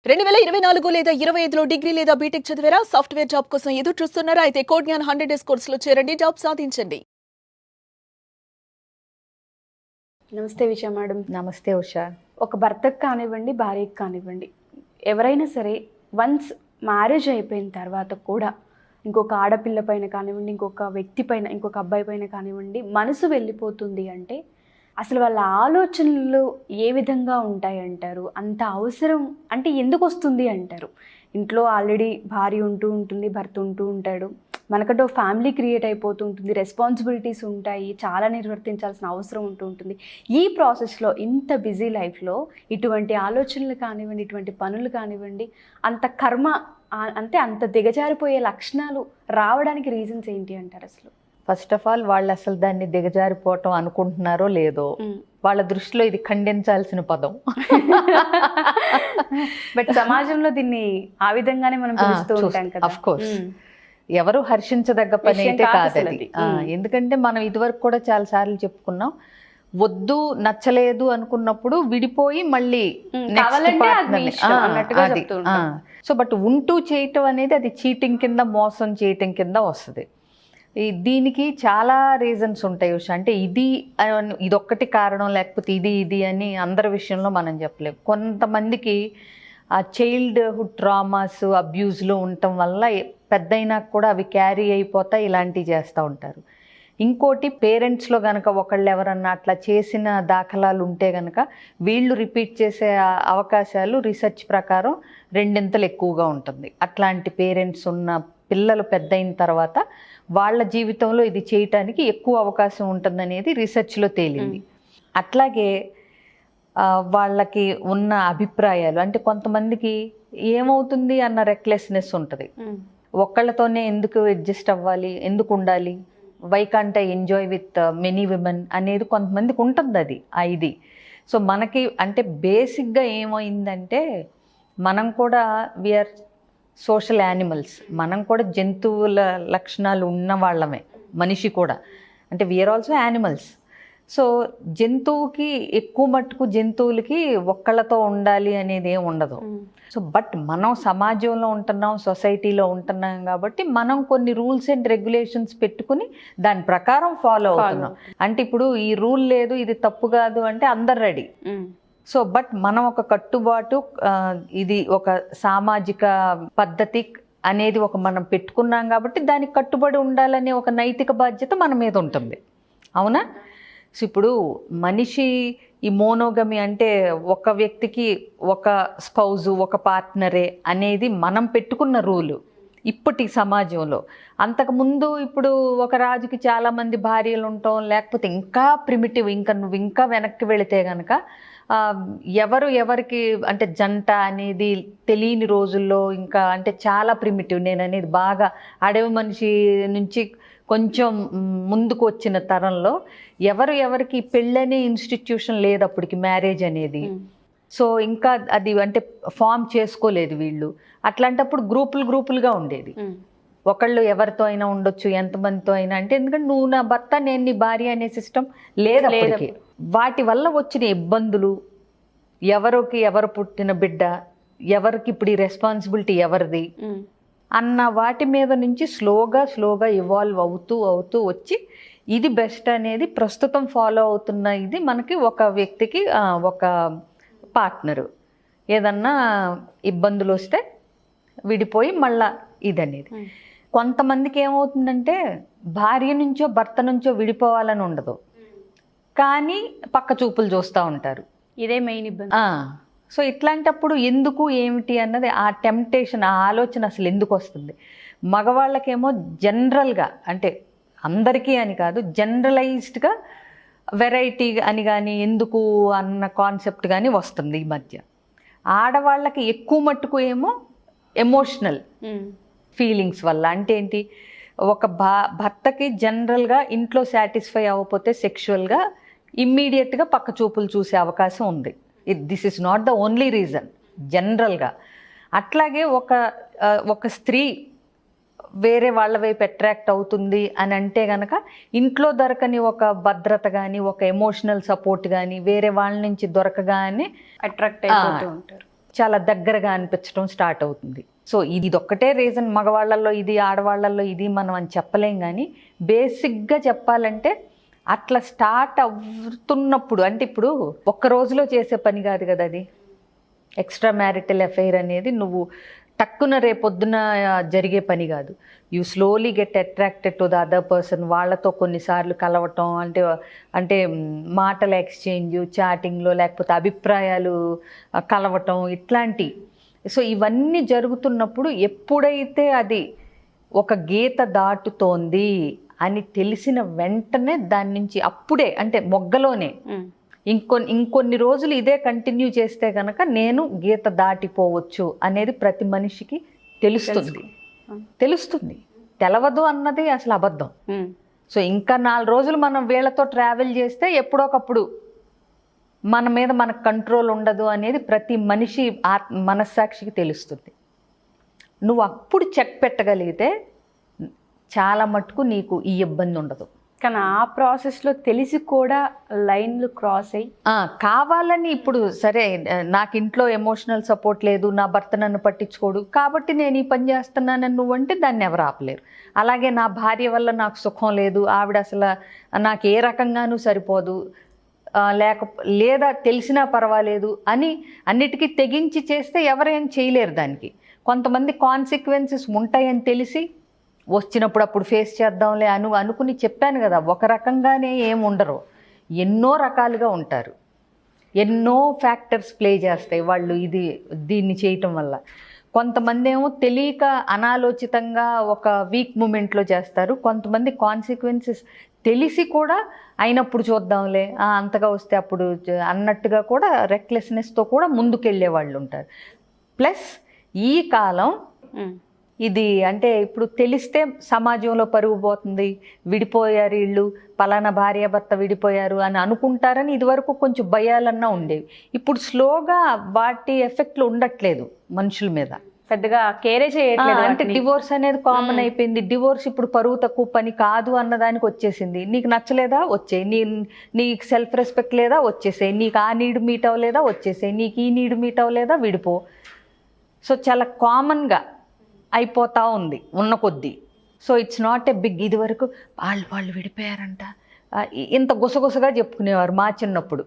2024 లేదా 25లో డిగ్రీ లేదా బీటెక్ చదివారా? సాఫ్ట్వేర్ జాబ్ కోసం ఎదురు చూస్తున్నారా? అయితే కోడ్ జ్ఞాన్ 100 డేస్ కోర్సులో చేరండి, జాబ్ సాధించండి. నమస్తే విషయ మేడం. నమస్తే ఉషా. ఒక భర్తకు కానివ్వండి, భార్యకు కానివ్వండి, ఎవరైనా సరే వన్స్ మ్యారేజ్ అయిపోయిన తర్వాత కూడా ఇంకొక ఆడపిల్ల పైన కానివ్వండి, ఇంకొక వ్యక్తి పైన, ఇంకొక అబ్బాయి పైన కానివ్వండి మనసు వెళ్ళిపోతుంది అంటే అసలు వాళ్ళ ఆలోచనలు ఏ విధంగా ఉంటాయి అంటారు? అంత అవసరం అంటే ఎందుకు వస్తుంది అంటారు? ఇంట్లో ఆల్రెడీ భార్య ఉంటూ ఉంటుంది, భర్త ఉంటూ ఉంటాడు, మనకంటూ ఫ్యామిలీ క్రియేట్ అయిపోతూ ఉంటుంది, రెస్పాన్సిబిలిటీస్ ఉంటాయి, చాలా నిర్వర్తించాల్సిన అవసరం ఉంటూ ఉంటుంది. ఈ ప్రాసెస్లో ఇంత బిజీ లైఫ్లో ఇటువంటి ఆలోచనలు కానివ్వండి, ఇటువంటి పనులు కానివ్వండి, అంత కర్మ అంటే అంత దిగజారిపోయే లక్షణాలు రావడానికి రీజన్స్ ఏంటి అంటారు? అసలు ఫస్ట్ ఆఫ్ ఆల్ వాళ్ళు అసలు దాన్ని దిగజారిపోవటం అనుకుంటున్నారో లేదో, వాళ్ళ దృష్టిలో ఇది ఖండించాల్సిన పదం. బట్ సమాజంలో దీన్ని ఆ విధంగానే మనం పిలుస్తూ ఉంటాం కదా. అఫ్ కోర్స్ ఎవరు హర్షించదగ్గ పని అయితే కాదు. ఎందుకంటే మనం ఇదివరకు కూడా చాలా సార్లు చెప్పుకున్నాం, వద్దు నచ్చలేదు అనుకున్నప్పుడు విడిపోయి మళ్ళీ సో బట్ ఉంటూ చేయటం అనేది అది చీటింగ్ కింద, మోసం చేయటం కింద వస్తుంది. దీనికి చాలా రీజన్స్ ఉంటాయి ఉషా. అంటే ఇదొక్కటి కారణం, లేకపోతే ఇది అని అందరి విషయంలో మనం చెప్పలేము. కొంతమందికి ఆ చైల్డ్హుడ్ ట్రామాస్, అబ్యూస్లో ఉండటం వల్ల పెద్దయినా కూడా అవి క్యారీ అయిపోతాయి, ఇలాంటివి చేస్తూ ఉంటారు. ఇంకోటి పేరెంట్స్లో కనుక ఒకళ్ళు ఎవరన్నా అట్లా చేసిన దాఖలాలు ఉంటే కనుక వీళ్ళు రిపీట్ చేసే అవకాశాలు రీసెర్చ్ ప్రకారం 2 ఎక్కువగా ఉంటుంది. అట్లాంటి పేరెంట్స్ ఉన్న పిల్లలు పెద్దయిన తర్వాత వాళ్ళ జీవితంలో ఇది చేయటానికి ఎక్కువ అవకాశం ఉంటుందనేది రీసెర్చ్లో తేలింది. అట్లాగే వాళ్ళకి ఉన్న అభిప్రాయాలు, అంటే కొంతమందికి ఏమవుతుంది అన్న రెక్లెస్నెస్ ఉంటుంది. ఒక్కళ్ళతోనే ఎందుకు అడ్జస్ట్ అవ్వాలి, ఎందుకు ఉండాలి, why can't I enjoy with many women అనేది కొంతమందికి ఉంటుంది. అది ఇది. సో మనకి అంటే బేసిక్గా ఏమైందంటే మనం కూడా వీఆర్ సోషల్ యానిమల్స్, మనం కూడా జంతువుల లక్షణాలు ఉన్న వాళ్ళమే, మనిషి కూడా. అంటే వీఆర్ ఆల్సో యానిమల్స్. సో జంతువుకి ఎక్కువ మట్టుకు జంతువులకి ఒక్కళ్ళతో ఉండాలి అనేది ఏమి ఉండదు. సో బట్ మనం సమాజంలో ఉంటున్నాం, సొసైటీలో ఉంటున్నాం కాబట్టి మనం కొన్ని రూల్స్ అండ్ రెగ్యులేషన్స్ పెట్టుకుని దాని ప్రకారం ఫాలో అవుతున్నాం. అంటే ఇప్పుడు ఈ రూల్ లేదు, ఇది తప్పు కాదు అంటే అందరు రెడీ. సో బట్ మనం ఒక కట్టుబాటు, ఇది ఒక సామాజిక పద్ధతి అనేది మనం పెట్టుకున్నాం కాబట్టి దానికి కట్టుబడి ఉండాలనే ఒక నైతిక బాధ్యత మన మీద ఉంటుంది. అవునా? సో ఇప్పుడు మనిషి ఈ మోనోగమి అంటే ఒక వ్యక్తికి ఒక స్పౌజు, ఒక పార్ట్నరే అనేది మనం పెట్టుకున్న రూలు ఇప్పటి సమాజంలో. అంతకుముందు ఇప్పుడు ఒక రాజుకి చాలామంది భార్యలు ఉండటం, లేకపోతే ఇంకా ప్రిమిటివ్, నువ్వు ఇంకా వెనక్కి వెళితే కనుక ఎవరికి అంటే జంట అనేది తెలియని రోజుల్లో, ఇంకా అంటే చాలా ప్రిమిటివ్, నేను అనేది బాగా అడవి మనిషి నుంచి కొంచెం ముందుకు వచ్చిన తరంలో ఎవరికి పెళ్ళనే ఇన్స్టిట్యూషన్ లేదు అప్పటికి, మ్యారేజ్ అనేది. సో ఇంకా అది అంటే ఫామ్ చేసుకోలేదు వీళ్ళు. అట్లాంటప్పుడు గ్రూపులుగా ఉండేది. ఒకళ్ళు ఎవరితో అయినా ఉండొచ్చు, ఎంతమందితో అయినా. అంటే ఎందుకంటే నువ్వు నా భర్త, నేను నీ భార్య అనే సిస్టమ్ లేదు అప్పటికి. వాటి వల్ల వచ్చిన ఇబ్బందులు, ఎవరు పుట్టిన బిడ్డ, ఎవరికి ఇప్పుడు ఈ రెస్పాన్సిబిలిటీ ఎవరిది అన్న వాటి మీద నుంచి స్లోగా ఇవాల్వ్ అవుతూ వచ్చి ఇది బెస్ట్ అనేది ప్రస్తుతం ఫాలో అవుతున్న ఇది మనకి ఒక వ్యక్తికి ఒక పార్ట్నరు ఏదన్నా ఇబ్బందులు వస్తే విడిపోయి మళ్ళా ఇదనేది. కొంతమందికి ఏమవుతుందంటే భార్య నుంచో భర్త నుంచో విడిపోవాలని ఉండదు, కానీ పక్క చూపులు చూస్తూ ఉంటారు. ఇదే మెయిన్ ఇబ్బంది. సో ఇట్లాంటప్పుడు ఎందుకు ఏమిటి అన్నది ఆ టెంప్టేషన్, ఆ ఆలోచన అసలు ఎందుకు వస్తుంది? మగవాళ్ళకేమో జనరల్గా, అంటే అందరికీ అని కాదు, జనరలైజ్డ్గా వెరైటీ అని కానీ ఎందుకు అన్న కాన్సెప్ట్ కానీ వస్తుంది ఈ మధ్య. ఆడవాళ్ళకి ఎక్కువ మట్టుకు ఏమో ఎమోషనల్ ఫీలింగ్స్ వల్ల. అంటే ఏంటి, ఒక భర్తకి జనరల్గా ఇంట్లో సాటిస్ఫై అవ్వకపోతే సెక్షువల్గా ఇమ్మీడియట్గా పక్క చూపులు చూసే అవకాశం ఉంది. This is not the only reason, జనరల్గా. అట్లాగే ఒక స్త్రీ వేరే వాళ్ళ వైపు అట్రాక్ట్ అవుతుంది అని అంటే కనుక ఇంట్లో దొరకని ఒక భద్రత కానీ, ఒక ఎమోషనల్ సపోర్ట్ కానీ వేరే వాళ్ళ నుంచి దొరకగానే అట్రాక్ట్ అయిపోతూ ఉంటారు. చాలా దగ్గరగా అనిపించడం స్టార్ట్ అవుతుంది. సో ఇది ఒక్కటే రీజన్, మగవాళ్ళల్లో ఇది ఆడవాళ్ళల్లో ఇది మనం అని చెప్పలేం. కానీ బేసిక్గా చెప్పాలంటే అట్లా స్టార్ట్ అవుతున్నప్పుడు, అంటే ఇప్పుడు ఒక్క రోజులో చేసే పని కాదు కదా అది. ఎక్స్ట్రా మ్యారిటల్ అఫైర్ అనేది నువ్వు టక్కున రేపొద్దున జరిగే పని కాదు. You slowly get attracted to the other person. వాళ్ళతో కొన్నిసార్లు కలవటం, అంటే మాటల ఎక్స్చేంజ్, చాటింగ్లో, లేకపోతే అభిప్రాయాలు కలవటం, ఇట్లాంటి. సో ఇవన్నీ జరుగుతున్నప్పుడు ఎప్పుడైతే అది ఒక గీత దాటుతోంది అని తెలిసిన వెంటనే దాని నుంచి అప్పుడే, అంటే మొగ్గలోనే ఇంకొన్ని రోజులు ఇదే కంటిన్యూ చేస్తే కనుక నేను గీత దాటిపోవచ్చు అనేది ప్రతి మనిషికి తెలుస్తుంది. తెలవదు అన్నది అసలు అబద్ధం. సో ఇంకా 4 రోజులు మనం వీళ్ళతో ట్రావెల్ చేస్తే ఎప్పుడోకప్పుడు మన మీద మనకు కంట్రోల్ ఉండదు అనేది ప్రతి మనిషి మనస్సాక్షికి తెలుస్తుంది. నువ్వు అప్పుడు చెక్ పెట్టగలిగితే చాలా మటుకు నీకు ఈ ఇబ్బంది ఉండదు. కానీ ఆ ప్రాసెస్లో తెలిసి కూడా లైన్లు క్రాస్ అయ్యి కావాలని ఇప్పుడు సరే నాకు ఇంట్లో ఎమోషనల్ సపోర్ట్ లేదు, నా భర్త నన్ను పట్టించుకోడు కాబట్టి నేను ఈ పని చేస్తున్నానని నువ్వంటే దాన్ని ఎవరు ఆపలేరు. అలాగే నా భార్య వల్ల నాకు సుఖం లేదు, ఆవిడ అసలు నాకు ఏ రకంగానూ సరిపోదు, లేదా తెలిసినా పర్వాలేదు అని అన్నిటికీ తెగించి చేస్తే ఎవరేం చేయలేరు దానికి. కొంతమంది కాన్సిక్వెన్సెస్ ఉంటాయని తెలిసి వచ్చినప్పుడు అప్పుడు ఫేస్ చేద్దాంలే అనుకుని చెప్పాను కదా, ఒక రకంగానే ఏం ఉండరు, ఎన్నో రకాలుగా ఉంటారు. ఎన్నో ఫ్యాక్టర్స్ ప్లే చేస్తాయి వాళ్ళు దీన్ని చేయటం వల్ల. కొంతమంది ఏమో తెలియక అనాలోచితంగా ఒక వీక్ మూమెంట్లో చేస్తారు. కొంతమంది కాన్సిక్వెన్సెస్ తెలిసి కూడా అయినప్పుడు చూద్దాంలే, అంతగా వస్తే అప్పుడు అన్నట్టుగా కూడా రెక్లెస్నెస్తో కూడా ముందుకెళ్ళే వాళ్ళు ఉంటారు. ప్లస్ ఈ కాలం ఇది అంటే ఇప్పుడు తెలిస్తే సమాజంలో పరుగు పోతుంది, విడిపోయారు వీళ్ళు, పలానా భార్యాభర్త విడిపోయారు అని అనుకుంటారని ఇదివరకు కొంచెం భయాలన్నా ఉండేవి. ఇప్పుడు స్లోగా వాటి ఎఫెక్ట్లు ఉండట్లేదు మనుషుల మీద, పెద్దగా కేరే చేయట్లేదు. అంటే డివోర్స్ అనేది కామన్ అయిపోయింది. డివోర్స్ ఇప్పుడు పరువు తక్కువ పని కాదు అన్నదానికి వచ్చేసింది. నీకు నచ్చలేదా వచ్చే, నీకు సెల్ఫ్ రెస్పెక్ట్ లేదా వచ్చేసే, నీకు ఆ నీడ్ మీట్ అవ్వలేదా వచ్చేసే, నీకు ఈ నీడ్ మీట్ అవ్వలేదా విడిపో. సో చాలా కామన్గా అయిపోతూ ఉంది ఉన్న కొద్దీ. So it's not a big. ఇదివరకు వాళ్ళు విడిపోయారంట ఇంత గుసగుసగా చెప్పుకునేవారు మా చిన్నప్పుడు.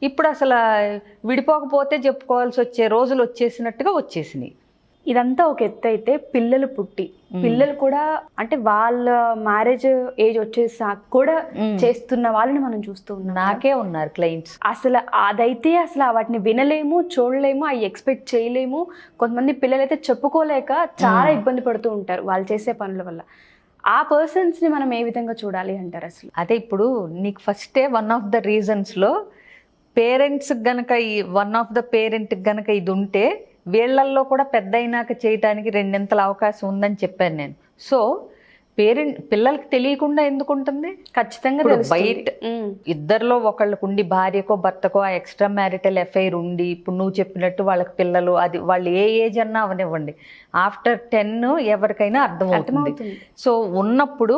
ఇప్పుడు అసలు విడిపోకపోతే చెప్పుకోవాల్సి వచ్చే రోజులు వచ్చేసినట్టుగా వచ్చేసినాయి. ఇదంతా ఒక ఎత్తు అయితే పిల్లలు పుట్టి పిల్లలు కూడా అంటే వాళ్ళ మ్యారేజ్ ఏజ్ వచ్చేసాక కూడా చేస్తున్న వాళ్ళని మనం చూస్తూ ఉన్నాం. నాకే ఉన్నారు క్లయింట్స్. అసలు అదైతే అసలు వాటిని వినలేము, చూడలేము, అవి ఎక్స్పెక్ట్ చేయలేము. కొంతమంది పిల్లలు అయితే చెప్పుకోలేక చాలా ఇబ్బంది పడుతూ ఉంటారు వాళ్ళు చేసే పనుల వల్ల. ఆ పర్సన్స్ని మనం ఏ విధంగా చూడాలి అంటారు అసలు? అదే ఇప్పుడు నీకు ఫస్టే వన్ ఆఫ్ ద రీజన్స్లో పేరెంట్స్ గనక వన్ ఆఫ్ ద పేరెంట్కి గనక ఇది ఉంటే వీళ్ళల్లో కూడా పెద్ద అయినాక చేయటానికి 2 అవకాశం ఉందని చెప్పాను నేను. సో పిల్లలకి తెలియకుండా ఎందుకు ఉంటుంది? ఖచ్చితంగా బయట ఇద్దరిలో ఒకళ్ళకు ఉండి భార్యకో భర్తకో ఆ ఎక్స్ట్రా మ్యారిటల్ అఫైర్ ఉండి ఇప్పుడు నువ్వు చెప్పినట్టు వాళ్ళకి పిల్లలు, అది వాళ్ళు ఏ ఏజ్ అన్నా అవనివ్వండి, ఆఫ్టర్ 10 ఎవరికైనా అర్థమవుతుంది. సో ఉన్నప్పుడు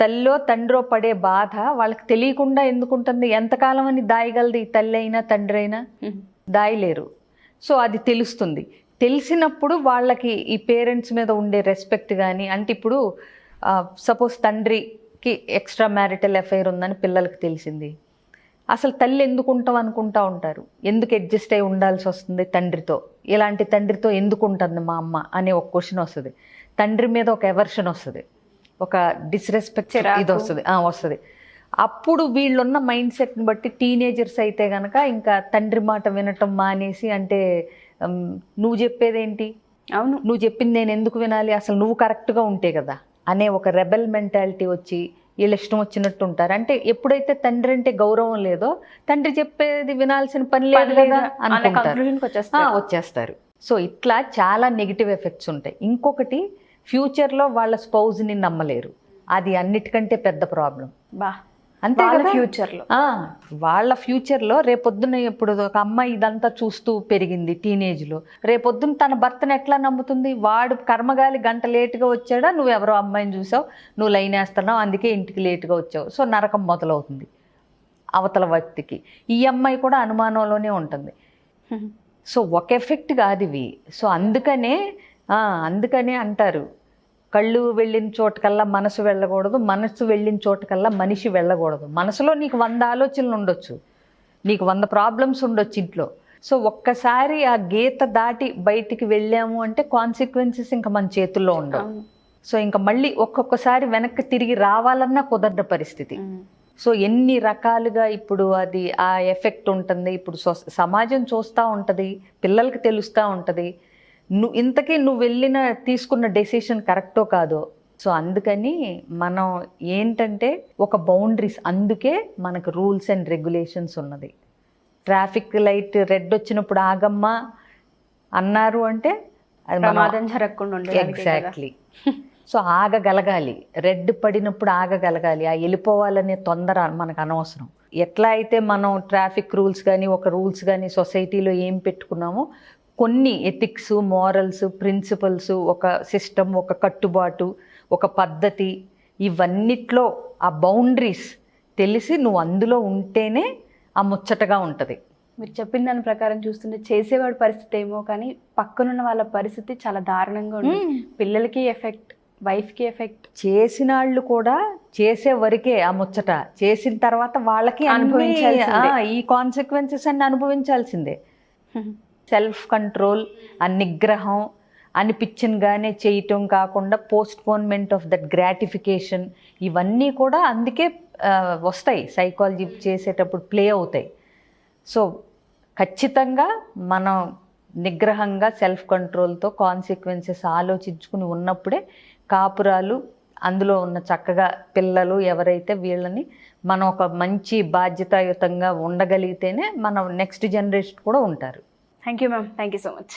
తల్లో తండ్రో పడే బాధ వాళ్ళకి తెలియకుండా ఎందుకుంటుంది? ఎంతకాలం అని దాయగలదు ఈ తల్లి అయినా తండ్రి అయినా? దాయలేరు. సో అది తెలుస్తుంది. తెలిసినప్పుడు వాళ్ళకి ఈ పేరెంట్స్ మీద ఉండే రెస్పెక్ట్ కానీ, అంటే ఇప్పుడు సపోజ్ తండ్రికి ఎక్స్ట్రా మ్యారిటల్ అఫైర్ ఉందని పిల్లలకి తెలిసింది, అసలు తల్లి ఎందుకు ఉంటాం అనుకుంటా ఉంటారు. ఎందుకు అడ్జస్ట్ అయి ఉండాల్సి వస్తుంది తండ్రితో, ఇలాంటి తండ్రితో ఎందుకు ఉంటుంది మా అమ్మ అనే ఒక క్వశ్చన్ వస్తుంది. తండ్రి మీద ఒక ఎవర్షన్ వస్తుంది, ఒక డిస్రెస్పెక్ట్ ఇది వస్తుంది. అప్పుడు వీళ్ళున్న మైండ్ సెట్ని బట్టి టీనేజర్స్ అయితే కనుక ఇంకా తండ్రి మాట వినటం మానేసి, అంటే నువ్వు చెప్పేదేంటి, అవును నువ్వు చెప్పింది నేను ఎందుకు వినాలి, అసలు నువ్వు కరెక్ట్గా ఉంటే కదా అనే ఒక రెబెల్ మెంటాలిటీ వచ్చి వీళ్ళు ఇష్టం వచ్చినట్టు ఉంటారు. అంటే ఎప్పుడైతే తండ్రి అంటే గౌరవం లేదో తండ్రి చెప్పేది వినాల్సిన పని లేదు కదా అనుకుంటారు, వచ్చేస్తారు. సో ఇట్లా చాలా నెగిటివ్ ఎఫెక్ట్స్ ఉంటాయి. ఇంకొకటి, ఫ్యూచర్లో వాళ్ళ స్పౌజ్ని నమ్మలేరు. అది అన్నిటికంటే పెద్ద ప్రాబ్లం. అంతే కదా, వాళ్ళ ఫ్యూచర్లో రేపొద్దున ఇప్పుడు ఒక అమ్మాయి ఇదంతా చూస్తూ పెరిగింది టీనేజ్లో, రేపొద్దున తన భర్తను ఎట్లా నమ్ముతుంది? వాడు కర్మగాలి గంట లేటుగా వచ్చాడా, నువ్వెవరో అమ్మాయిని చూసావు, నువ్వు లైన్ వేస్తున్నావు, అందుకే ఇంటికి లేటుగా వచ్చావు. సో నరకం మొదలవుతుంది అవతల వ్యక్తికి. ఈ అమ్మాయి కూడా అనుమానంలోనే ఉంటుంది. సో ఒక ఎఫెక్ట్ కాదు ఇవి. సో అందుకనే అంటారు, కళ్ళు వెళ్ళిన చోటకల్లా మనసు వెళ్ళకూడదు, మనసు వెళ్ళిన చోటకల్లా మనిషి వెళ్ళకూడదు. మనసులో నీకు 100 ఆలోచనలు ఉండొచ్చు, నీకు 100 ప్రాబ్లమ్స్ ఉండొచ్చు ఇంట్లో. సో ఒక్కసారి ఆ గీత దాటి బయటికి వెళ్ళాము అంటే కాన్సిక్వెన్సెస్ ఇంకా మన చేతుల్లో ఉండవు. సో ఇంకా మళ్ళీ ఒక్కొక్కసారి వెనక్కి తిరిగి రావాలన్నా కుదరని పరిస్థితి. సో ఎన్ని రకాలుగా ఇప్పుడు అది ఆ ఎఫెక్ట్ ఉంటుంది. ఇప్పుడు సమాజం చూస్తూ ఉంటుంది, పిల్లలకి తెలుస్తూ ఉంటుంది నువ్వు తీసుకున్న డెసిషన్ కరెక్టో కాదో. సో అందుకని మనం ఏంటంటే ఒక బౌండరీస్, అందుకే మనకు రూల్స్ అండ్ రెగ్యులేషన్స్ ఉన్నది. ట్రాఫిక్ లైట్ రెడ్ వచ్చినప్పుడు ఆగమ్మా అన్నారు అంటే అది ప్రమాదం జరగకుండా ఉండేది. ఎగ్జాక్ట్లీ. సో ఆగగలగాలి, రెడ్ పడినప్పుడు ఆగగలగాలి. ఆ వెళ్ళిపోవాలనే తొందర మనకు అనవసరం. ఎట్లా అయితే మనం ట్రాఫిక్ రూల్స్ కానీ ఒక రూల్స్ కానీ సొసైటీలో ఏం పెట్టుకున్నామో, కొన్ని ఎథిక్స్, మోరల్స్, ప్రిన్సిపల్స్, ఒక సిస్టమ్, ఒక కట్టుబాటు, ఒక పద్ధతి, ఇవన్నిట్లో ఆ బౌండరీస్ తెలిసి నువ్వు అందులో ఉంటేనే ఆ ముచ్చటగా ఉంటుంది. మీరు చెప్పిన దాని ప్రకారం చూస్తుంటే చేసేవాడి పరిస్థితి ఏమో కానీ పక్కనున్న వాళ్ళ పరిస్థితి చాలా దారుణంగా ఉంది. పిల్లలకి ఎఫెక్ట్, వైఫ్కి ఎఫెక్ట్. చేసిన వాళ్ళు కూడా చేసే వరకే ఆ ముచ్చట, చేసిన తర్వాత వాళ్ళకి ఈ కాన్సిక్వెన్సెస్ అన్ని అనుభవించాల్సిందే. సెల్ఫ్ కంట్రోల్, ఆ నిగ్రహం, అనిపించగానే చేయటం కాకుండా పోస్ట్పోన్మెంట్ ఆఫ్ దట్ గ్రాటిఫికేషన్, ఇవన్నీ కూడా అందుకే వస్తాయి, సైకాలజీ చేసేటప్పుడు ప్లే అవుతాయి. సో ఖచ్చితంగా మనం నిగ్రహంగా సెల్ఫ్ కంట్రోల్తో కాన్సిక్వెన్సెస్ ఆలోచించుకుని ఉన్నప్పుడే కాపురాలు, అందులో ఉన్న చక్కగా పిల్లలు ఎవరైతే వీళ్ళని మనం ఒక మంచి బాధ్యతాయుతంగా ఉండగలిగితేనే మనం నెక్స్ట్ జనరేషన్ కూడా ఉంటారు. Thank you ma'am, thank you so much.